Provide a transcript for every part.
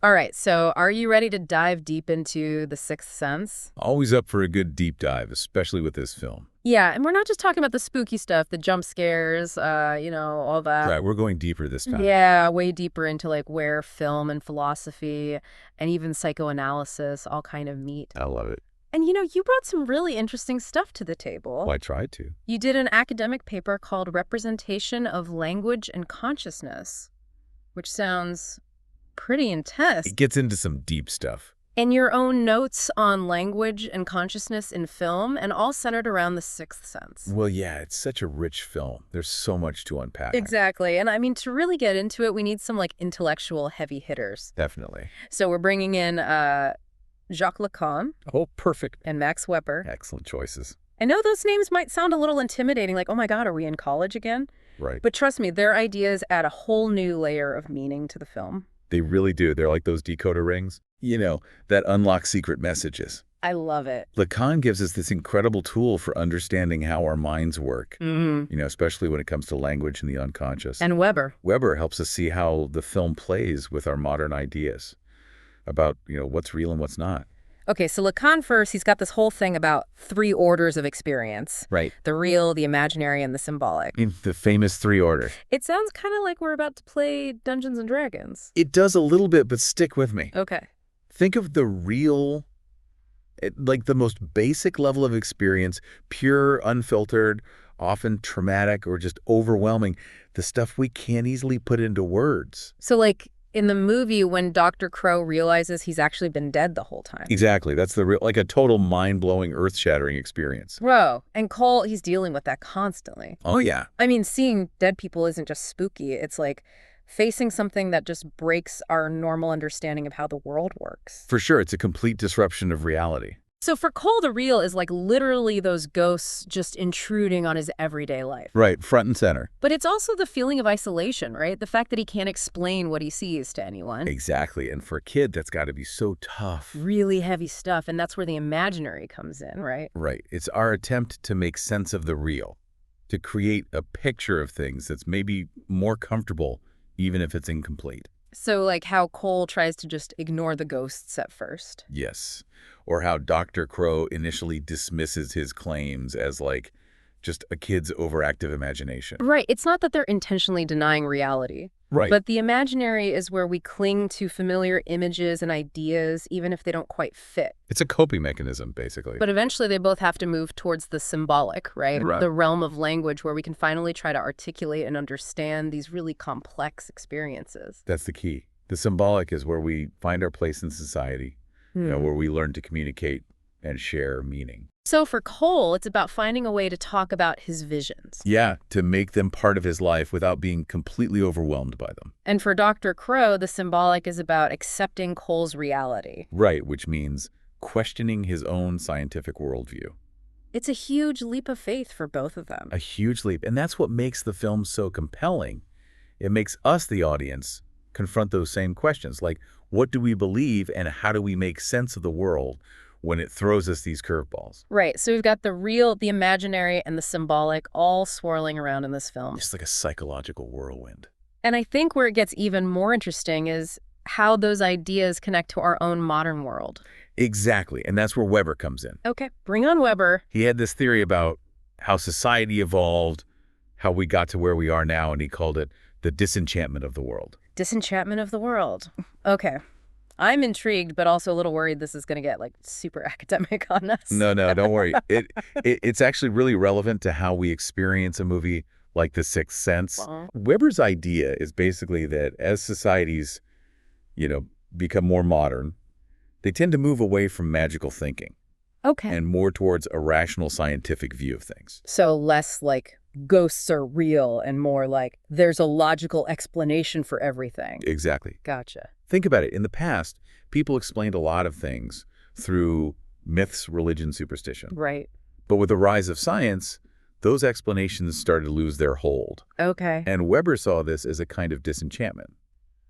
All right, so are you ready to dive deep into The Sixth Sense? Always up for a good deep dive, especially with this film. Yeah, and we're not just talking about the spooky stuff, the jump scares, all that. Right, we're going deeper this time. Yeah, way deeper into like where film and philosophy and even psychoanalysis all kind of meet. I love it. And you brought some really interesting stuff to the table. Well, I tried to. You did an academic paper called Representation of Language and Consciousness, which sounds pretty intense. It gets into some deep stuff. And your own notes on language and consciousness in film, and all centered around The Sixth Sense. Well, yeah, it's such a rich film. There's so much to unpack. Exactly. And I mean, to really get into it, we need some like intellectual heavy hitters. Definitely. So we're bringing in Jacques Lacan. Oh, perfect. And Max Weber. Excellent choices. I know those names might sound a little intimidating, like, oh my God, are we in college again? Right. But trust me, their ideas add a whole new layer of meaning to the film. They really do. They're like those decoder rings, that unlock secret messages. I love it. Lacan gives us this incredible tool for understanding how our minds work, especially when it comes to language and the unconscious. And Weber. Weber helps us see how the film plays with our modern ideas about, what's real and what's not. Okay, so Lacan first, he's got this whole thing about 3 orders of experience. Right. The real, the imaginary, and the symbolic. The famous 3 order. It sounds kind of like we're about to play Dungeons and Dragons. It does a little bit, but stick with me. Okay. Think of the real, like the most basic level of experience, pure, unfiltered, often traumatic or just overwhelming, the stuff we can't easily put into words. So like in the movie when Dr. Crow realizes he's actually been dead the whole time. Exactly. That's the real, like a total mind-blowing, earth-shattering experience. Whoa. And Cole, he's dealing with that constantly. Oh, yeah. I mean, seeing dead people isn't just spooky. It's like facing something that just breaks our normal understanding of how the world works. For sure. It's a complete disruption of reality. So for Cole, the real is like literally those ghosts just intruding on his everyday life. Right, front and center. But it's also the feeling of isolation, right? The fact that he can't explain what he sees to anyone. Exactly. And for a kid, that's got to be so tough. Really heavy stuff. And that's where the imaginary comes in, right? Right. It's our attempt to make sense of the real, to create a picture of things that's maybe more comfortable, even if it's incomplete. So like how Cole tries to just ignore the ghosts at first. Yes. Or how Dr. Crow initially dismisses his claims as like just a kid's overactive imagination. Right. It's not that they're intentionally denying reality. Right. But the imaginary is where we cling to familiar images and ideas, even if they don't quite fit. It's a coping mechanism, basically. But eventually they both have to move towards the symbolic, right? Right. The realm of language where we can finally try to articulate and understand these really complex experiences. That's the key. The symbolic is where we find our place in society, where we learn to communicate and share meaning. So for Cole, it's about finding a way to talk about his visions. Yeah, to make them part of his life without being completely overwhelmed by them. And for Dr. Crow, the symbolic is about accepting Cole's reality. Right, which means questioning his own scientific worldview. It's a huge leap of faith for both of them. A huge leap. And that's what makes the film so compelling. It makes us, the audience, confront those same questions. Like, what do we believe and how do we make sense of the world when it throws us these curveballs? Right. So we've got the real, the imaginary, and the symbolic all swirling around in this film. Just like a psychological whirlwind. And I think where it gets even more interesting is how those ideas connect to our own modern world. Exactly. And that's where Weber comes in. Okay, bring on Weber. He had this theory about how society evolved, how we got to where we are now, and he called it the disenchantment of the world. Disenchantment of the world. Okay. I'm intrigued, but also a little worried this is going to get like super academic on us. No, don't worry. It's actually really relevant to how we experience a movie like The Sixth Sense. Weber's idea is basically that as societies, become more modern, they tend to move away from magical thinking. Okay. And more towards a rational scientific view of things. So less like ghosts are real and more like there's a logical explanation for everything. Exactly. Gotcha. Think about it. In the past, people explained a lot of things through myths, religion, superstition. Right. But with the rise of science, those explanations started to lose their hold. Okay. And Weber saw this as a kind of disenchantment,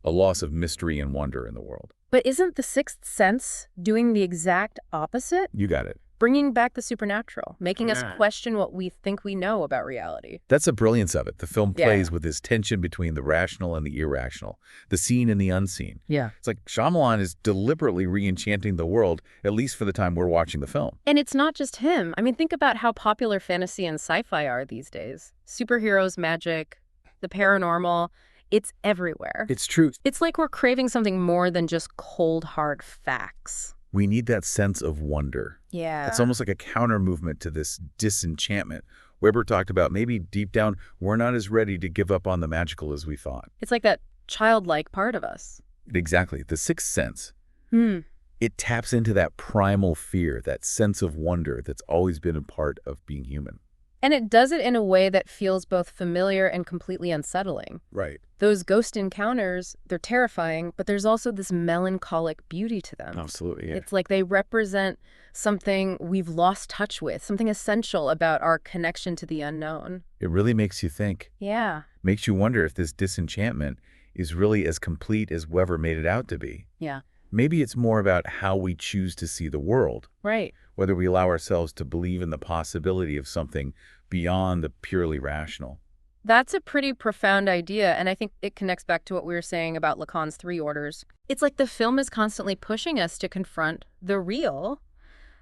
a loss of mystery and wonder in the world. But isn't The Sixth Sense doing the exact opposite? You got it. bringing back the supernatural, making us question what we think we know about reality. That's the brilliance of it. The film plays with this tension between the rational and the irrational, the seen and the unseen. Yeah. It's like Shyamalan is deliberately re-enchanting the world, at least for the time we're watching the film. And it's not just him. I mean, think about how popular fantasy and sci-fi are these days. Superheroes, magic, the paranormal, it's everywhere. It's true. It's like we're craving something more than just cold, hard facts. We need that sense of wonder. Yeah. It's almost like a counter movement to this disenchantment. Weber talked about maybe deep down, we're not as ready to give up on the magical as we thought. It's like that childlike part of us. Exactly. The Sixth Sense. It taps into that primal fear, that sense of wonder that's always been a part of being human. And it does it in a way that feels both familiar and completely unsettling. Right. Those ghost encounters, they're terrifying, but there's also this melancholic beauty to them. Absolutely, yeah. It's like they represent something we've lost touch with, something essential about our connection to the unknown. It really makes you think. Yeah. Makes you wonder if this disenchantment is really as complete as Weber made it out to be. Yeah. Maybe it's more about how we choose to see the world. Right. Whether we allow ourselves to believe in the possibility of something beyond the purely rational. That's a pretty profound idea, and I think it connects back to what we were saying about Lacan's three orders. It's like the film is constantly pushing us to confront the real,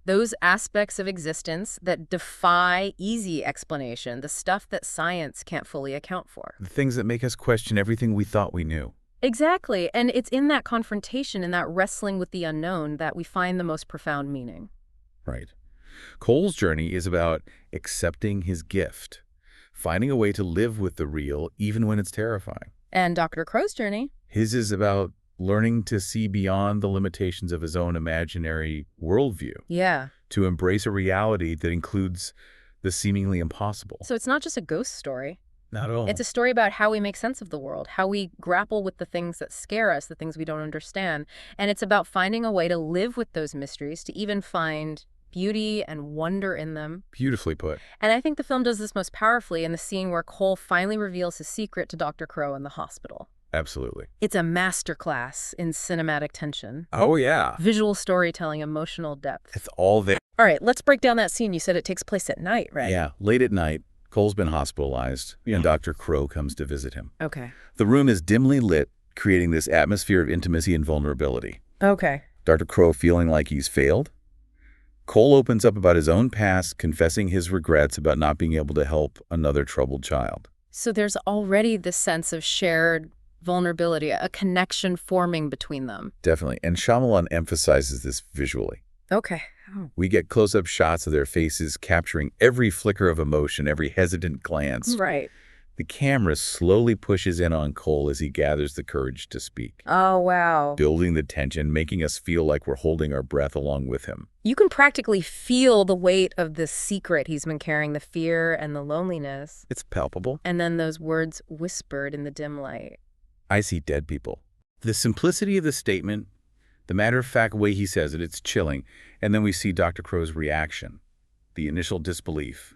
those aspects of existence that defy easy explanation, the stuff that science can't fully account for. The things that make us question everything we thought we knew. Exactly, and it's in that confrontation, in that wrestling with the unknown, that we find the most profound meaning. Right. Cole's journey is about accepting his gift, finding a way to live with the real even when it's terrifying. And Dr. Crow's journey? His is about learning to see beyond the limitations of his own imaginary worldview. Yeah. To embrace a reality that includes the seemingly impossible. So it's not just a ghost story. Not at all. It's a story about how we make sense of the world, how we grapple with the things that scare us, the things we don't understand. And it's about finding a way to live with those mysteries, to even find beauty and wonder in them. Beautifully put. And I think the film does this most powerfully in the scene where Cole finally reveals his secret to Dr. Crow in the hospital. Absolutely. It's a masterclass in cinematic tension. Oh, yeah. Visual storytelling, emotional depth. It's all there. All right, let's break down that scene. You said it takes place at night, right? Yeah, late at night. Cole's been hospitalized, and Dr. Crow comes to visit him. Okay. The room is dimly lit, creating this atmosphere of intimacy and vulnerability. Okay. Dr. Crow feeling like he's failed. Cole opens up about his own past, confessing his regrets about not being able to help another troubled child. So there's already this sense of shared vulnerability, a connection forming between them. Definitely. And Shyamalan emphasizes this visually. Okay. We get close-up shots of their faces, capturing every flicker of emotion, every hesitant glance. Right. The camera slowly pushes in on Cole as he gathers the courage to speak. Oh, wow. Building the tension, making us feel like we're holding our breath along with him. You can practically feel the weight of the secret he's been carrying, the fear and the loneliness. It's palpable. And then those words whispered in the dim light. I see dead people. The simplicity of the statement, the matter-of-fact way he says it, it's chilling. And then we see Dr. Crow's reaction, the initial disbelief,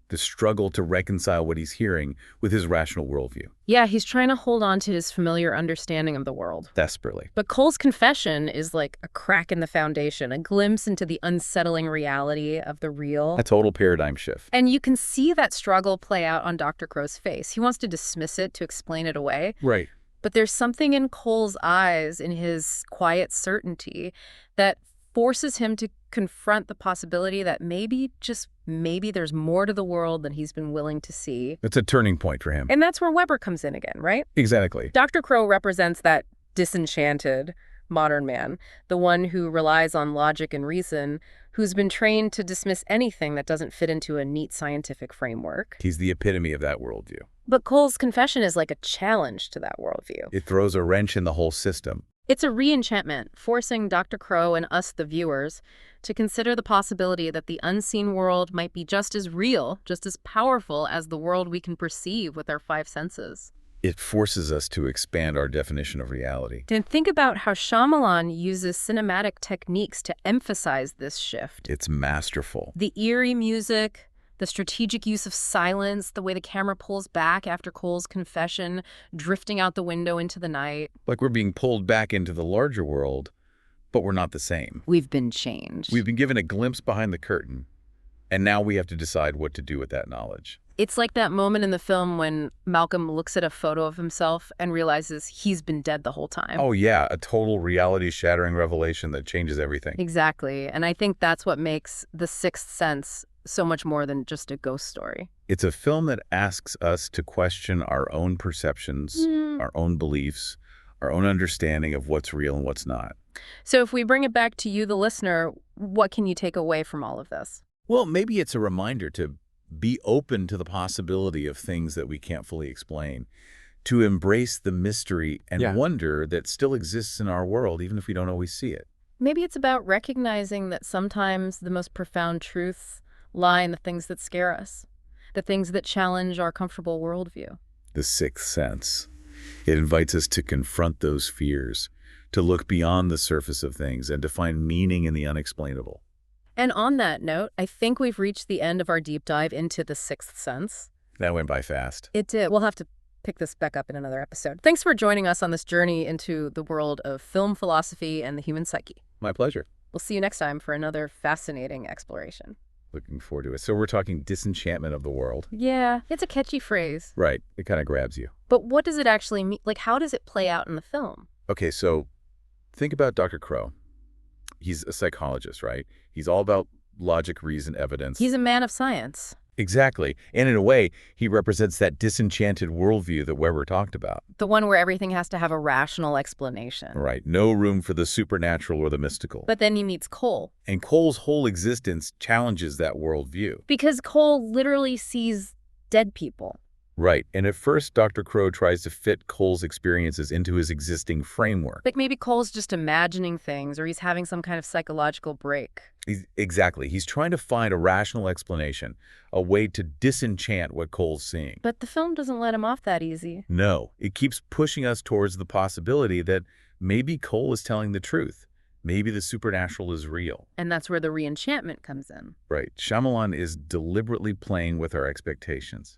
the struggle to reconcile what he's hearing with his rational worldview. Yeah, he's trying to hold on to his familiar understanding of the world. Desperately. But Cole's confession is like a crack in the foundation, a glimpse into the unsettling reality of the real. A total paradigm shift. And you can see that struggle play out on Dr. Crow's face. He wants to dismiss it, to explain it away. Right. But there's something in Cole's eyes, in his quiet certainty, that forces him to confront the possibility that maybe, just maybe, there's more to the world than he's been willing to see. It's a turning point for him. And that's where Weber comes in again, right? Exactly. Dr. Crow represents that disenchanted modern man, the one who relies on logic and reason, who's been trained to dismiss anything that doesn't fit into a neat scientific framework. He's the epitome of that worldview. But Cole's confession is like a challenge to that worldview. It throws a wrench in the whole system. It's a re-enchantment, forcing Dr. Crow and us, the viewers, to consider the possibility that the unseen world might be just as real, just as powerful as the world we can perceive with our five senses. It forces us to expand our definition of reality. And think about how Shyamalan uses cinematic techniques to emphasize this shift. It's masterful. The eerie music, the strategic use of silence, the way the camera pulls back after Cole's confession, drifting out the window into the night. Like we're being pulled back into the larger world, but we're not the same. We've been changed. We've been given a glimpse behind the curtain, and now we have to decide what to do with that knowledge. It's like that moment in the film when Malcolm looks at a photo of himself and realizes he's been dead the whole time. Oh, yeah, a total reality-shattering revelation that changes everything. Exactly. And I think that's what makes The Sixth Sense so much more than just a ghost story. It's a film that asks us to question our own perceptions, our own beliefs, our own understanding of what's real and what's not. So if we bring it back to you, the listener, what can you take away from all of this? Well, maybe it's a reminder to be open to the possibility of things that we can't fully explain, to embrace the mystery and wonder that still exists in our world, even if we don't always see it. Maybe it's about recognizing that sometimes the most profound truths lie in the things that scare us, the things that challenge our comfortable worldview. The Sixth Sense. It invites us to confront those fears, to look beyond the surface of things, and to find meaning in the unexplainable. And on that note, I think we've reached the end of our deep dive into The Sixth Sense. That went by fast. It did. We'll have to pick this back up in another episode. Thanks for joining us on this journey into the world of film philosophy and the human psyche. My pleasure. We'll see you next time for another fascinating exploration. Looking forward to it. So we're talking disenchantment of the world. Yeah, it's a catchy phrase. Right. It kind of grabs you. But what does it actually mean? Like, how does it play out in the film? Okay, so think about Dr. Crow. He's a psychologist, right? He's all about logic, reason, evidence. He's a man of science. Exactly. And in a way, he represents that disenchanted worldview that Weber talked about. The one where everything has to have a rational explanation. Right. No room for the supernatural or the mystical. But then he meets Cole. And Cole's whole existence challenges that worldview. Because Cole literally sees dead people. Right. And at first, Dr. Crow tries to fit Cole's experiences into his existing framework. Like maybe Cole's just imagining things, or he's having some kind of psychological break. Exactly. He's trying to find a rational explanation, a way to disenchant what Cole's seeing. But the film doesn't let him off that easy. No. It keeps pushing us towards the possibility that maybe Cole is telling the truth. Maybe the supernatural is real. And that's where the re-enchantment comes in. Right. Shyamalan is deliberately playing with our expectations.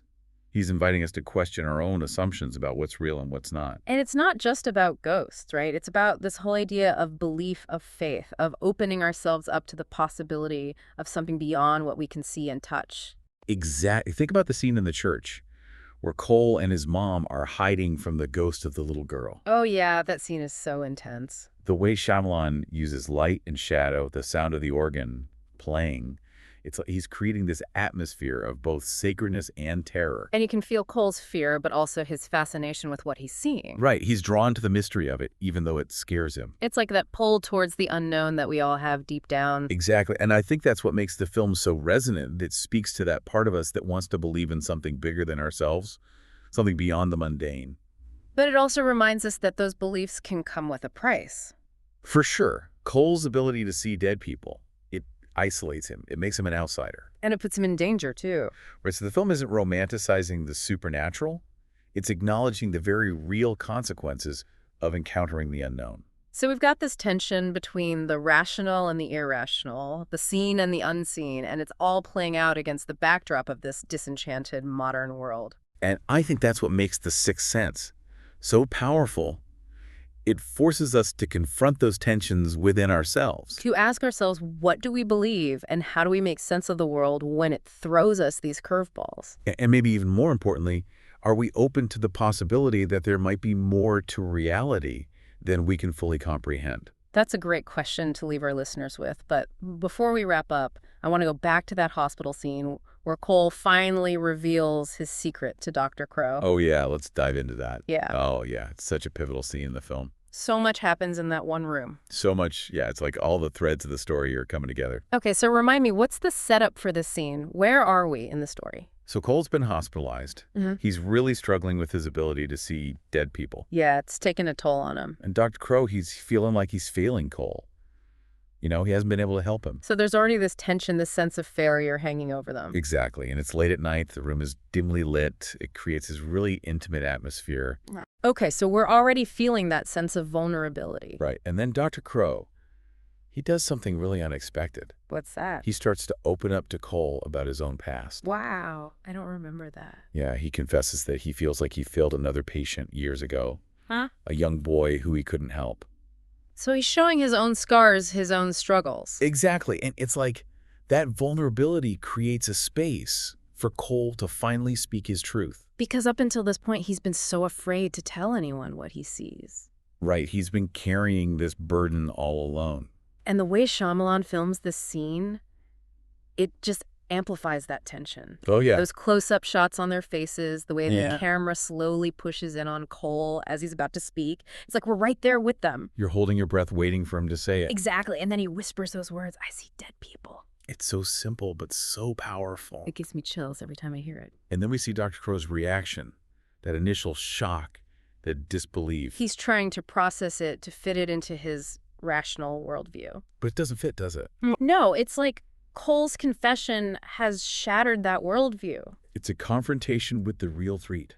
He's inviting us to question our own assumptions about what's real and what's not. And it's not just about ghosts, right? It's about this whole idea of belief, of faith, of opening ourselves up to the possibility of something beyond what we can see and touch. Exactly. Think about the scene in the church where Cole and his mom are hiding from the ghost of the little girl. Oh, yeah, that scene is so intense. The way Shyamalan uses light and shadow, the sound of the organ playing, it's like he's creating this atmosphere of both sacredness and terror. And you can feel Cole's fear, but also his fascination with what he's seeing. Right. He's drawn to the mystery of it, even though it scares him. It's like that pull towards the unknown that we all have deep down. Exactly. And I think that's what makes the film so resonant. It speaks to that part of us that wants to believe in something bigger than ourselves, something beyond the mundane. But it also reminds us that those beliefs can come with a price. For sure. Cole's ability to see dead people, isolates him. It makes him an outsider. And it puts him in danger, too. Right, so the film isn't romanticizing the supernatural. It's acknowledging the very real consequences of encountering the unknown. So we've got this tension between the rational and the irrational, the seen and the unseen, and it's all playing out against the backdrop of this disenchanted modern world. And I think that's what makes The Sixth Sense so powerful. It forces us to confront those tensions within ourselves. To ask ourselves, what do we believe and how do we make sense of the world when it throws us these curveballs? And maybe even more importantly, are we open to the possibility that there might be more to reality than we can fully comprehend? That's a great question to leave our listeners with. But before we wrap up, I want to go back to that hospital scene where Cole finally reveals his secret to Dr. Crow. Oh, yeah. Let's dive into that. Yeah. Oh, yeah. It's such a pivotal scene in the film. So much happens in that one room. So much. Yeah. It's like all the threads of the story are coming together. Okay. So remind me, what's the setup for this scene? Where are we in the story? So Cole's been hospitalized. He's really struggling with his ability to see dead people. Yeah, it's taken a toll on him. And Dr. Crow, he's feeling like he's failing Cole. You know, he hasn't been able to help him. So there's already this tension, this sense of failure hanging over them. Exactly. And it's late at night. The room is dimly lit. It creates this really intimate atmosphere. Okay, so we're already feeling that sense of vulnerability. Right. And then Dr. Crow, he does something really unexpected. What's that? He starts to open up to Cole about his own past. Wow, I don't remember that. Yeah, he confesses that he feels like he failed another patient years ago. Huh? A young boy who he couldn't help. So he's showing his own scars, his own struggles. Exactly. And it's like that vulnerability creates a space for Cole to finally speak his truth. Because up until this point, he's been so afraid to tell anyone what he sees. Right. He's been carrying this burden all alone. And the way Shyamalan films this scene, it just amplifies that tension. Oh, yeah. Those close-up shots on their faces, the way the camera slowly pushes in on Cole as he's about to speak. It's like we're right there with them. You're holding your breath waiting for him to say it. Exactly. And then he whispers those words, "I see dead people." It's so simple, but so powerful. It gives me chills every time I hear it. And then we see Dr. Crow's reaction, that initial shock, that disbelief. He's trying to process it to fit it into his rational worldview. But it doesn't fit, does it? No, it's like Cole's confession has shattered that worldview. It's a confrontation with the real threat,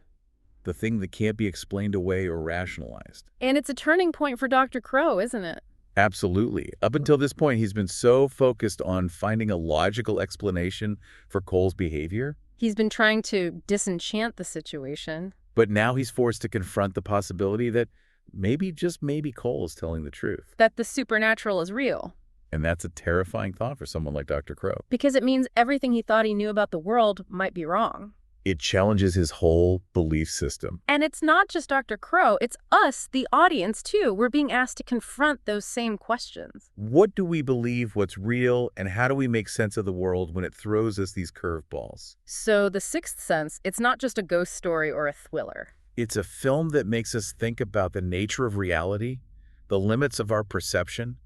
the thing that can't be explained away or rationalized. And it's a turning point for Dr. Crow, isn't it? Absolutely. Up until this point, he's been so focused on finding a logical explanation for Cole's behavior. He's been trying to disenchant the situation. But now he's forced to confront the possibility that maybe, just maybe, Cole is telling the truth. That the supernatural is real. And that's a terrifying thought for someone like Dr. Crow. Because it means everything he thought he knew about the world might be wrong. It challenges his whole belief system. And it's not just Dr. Crow, it's us, the audience, too. We're being asked to confront those same questions. What do we believe, what's real, and how do we make sense of the world when it throws us these curveballs? So The Sixth Sense, it's not just a ghost story or a thriller. It's a film that makes us think about the nature of reality, the limits of our perception,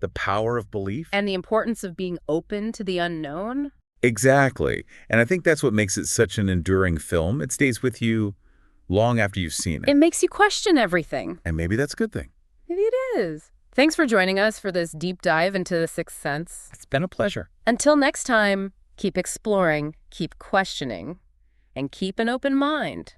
the power of belief. And the importance of being open to the unknown. Exactly. And I think that's what makes it such an enduring film. It stays with you long after you've seen it. It makes you question everything. And maybe that's a good thing. Maybe it is. Thanks for joining us for this deep dive into The Sixth Sense. It's been a pleasure. Until next time, keep exploring, keep questioning, and keep an open mind.